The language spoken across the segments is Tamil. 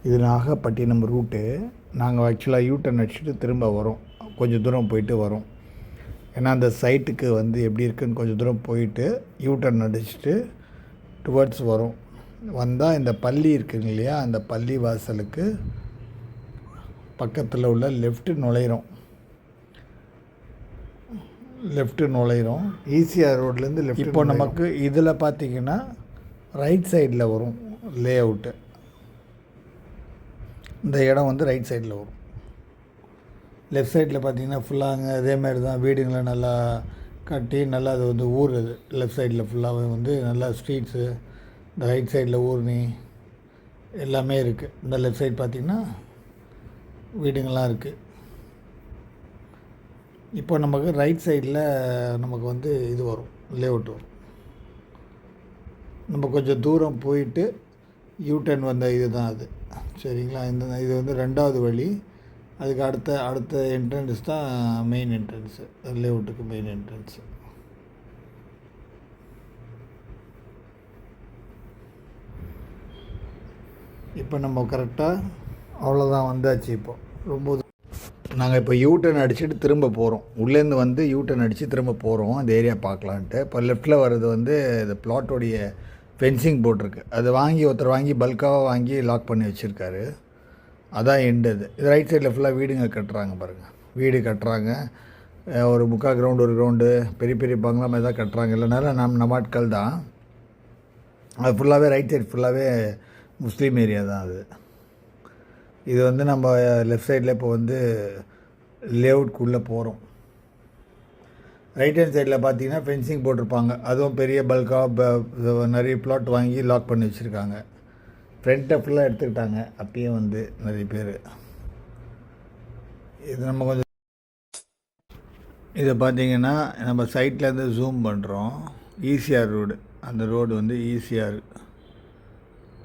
இது நாகப்பட்டினம் ரூட்டு. நாங்கள் ஆக்சுவலாக யூட்டர்ன் அடிச்சுட்டு திரும்ப வரோம். கொஞ்சம் தூரம் போயிட்டு வரோம். ஏன்னா அந்த சைட்டுக்கு வந்து எப்படி இருக்குதுன்னு கொஞ்சம் தூரம் போயிட்டு யூட்டர்ன் அடிச்சுட்டு டுவர்ட்ஸ் வரோம். வந்தால் இந்த பள்ளி இருக்குங்க இல்லையா, அந்த பள்ளி வாசலுக்கு பக்கத்தில் உள்ள லெஃப்ட்டு நுழையிறோம். ஈசிஆர் ரோட்லேருந்து லெஃப்ட். இப்போ நமக்கு இதில் பார்த்திங்கன்னா ரைட் சைடில் வரும் லே அவுட்டு. இந்த இடம் வந்து ரைட் சைடில் வரும். லெஃப்ட் சைடில் பார்த்திங்கன்னா ஃபுல்லாக அங்கே அதேமாதிரி தான் வீடுங்களை நல்லா கட்டி நல்லா அது வந்து ஊறுது. லெஃப்ட் சைடில் ஃபுல்லாகவே வந்து நல்லா ஸ்ட்ரீட்ஸு, இந்த ரைட் சைடில் ஊர்னி எல்லாமே இருக்குது. இந்த லெஃப்ட் சைடு பார்த்திங்கன்னா வீடுங்கள்லாம் இருக்குது. இப்போ நமக்கு ரைட் சைடில் நமக்கு வந்து இது வரும், லேஅவுட் வரும். நம்ம கொஞ்சம் தூரம் போயிட்டு யூட்டர்ன் வந்த இது தான் அது, சரிங்களா. இது வந்து 2வது வழி. அதுக்கு அடுத்த என்ட்ரன்ஸ் தான் மெயின் என்ட்ரன்ஸு, லேஅவுட்டுக்கு மெயின் என்ட்ரன்ஸு. இப்போ நம்ம கரெக்டாக அவ்வளோதான் வந்தாச்சு. இப்போ ரொம்ப நாங்கள் இப்போ யூட்டர்ன் அடிச்சுட்டு திரும்ப போகிறோம். உள்ளேருந்து வந்து யூட்டர்ன் அடித்து திரும்ப போகிறோம் அந்த ஏரியா பார்க்கலான்ட்டு. இப்போ லெஃப்ட்டில் வர்றது வந்து இந்த பிளாட்டோடைய ஃபென்சிங் போட்டிருக்கு. அது ஒருத்தர் வாங்கி பல்காக வாங்கி லாக் பண்ணி வச்சுருக்காரு. அதான் எண்டு. இது ரைட் சைடில் ஃபுல்லாக வீடுங்க கட்டுறாங்க பாருங்கள். வீடு கட்டுறாங்க. ஒரு 3/4 கிரவுண்டு, ஒரு கிரவுண்டு, பெரிய பெரிய பங்களா மாதிரி தான் கட்டுறாங்க. இல்லைனாலும் நம்ம ஆட்கள் தான். அது ஃபுல்லாகவே ரைட் சைடு ஃபுல்லாகவே முஸ்லீம் ஏரியா தான் அது. இது வந்து நம்ம லெஃப்ட் சைடில் இப்போ வந்து லேஅவுட்குள்ளே போகிறோம். ரைட் ஹேண்ட் சைடில் பார்த்தீங்கன்னா ஃபென்சிங் போட்டிருப்பாங்க. அதுவும் பெரிய பல்காக நிறைய பிளாட் வாங்கி லாக் பண்ணி வச்சுருக்காங்க. ஃப்ரண்ட்டை ஃபுல்லாக எடுத்துக்கிட்டாங்க அப்பயும் வந்து நிறைய பேர். இது நம்ம கொஞ்சம் இதை பார்த்திங்கன்னா நம்ம சைட்லேருந்து ஜூம் பண்ணுறோம். ஈசிஆர் ரோடு, அந்த ரோடு வந்து ஈசிஆர்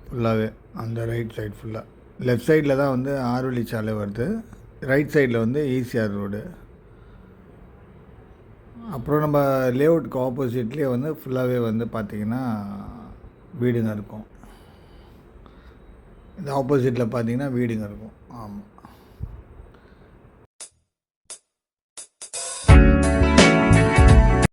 ஃபுல்லாகவே அந்த ரைட் சைடு ஃபுல்லாக. லெஃப்ட் சைடில் தான் வந்து 6 வழிச்சாலை வருது. ரைட் சைடில் வந்து ஈசிஆர் ரோடு. அப்புறம் நம்ம லேஅவுட்டுக்கு ஆப்போசிட்லேயே வந்து ஃபுல்லாகவே வந்து பார்த்திங்கன்னா வீடுங்க இருக்கும். இந்த ஆப்போசிட்டில் பார்த்திங்கன்னா வீடுங்க இருக்கும். ஆமாம்.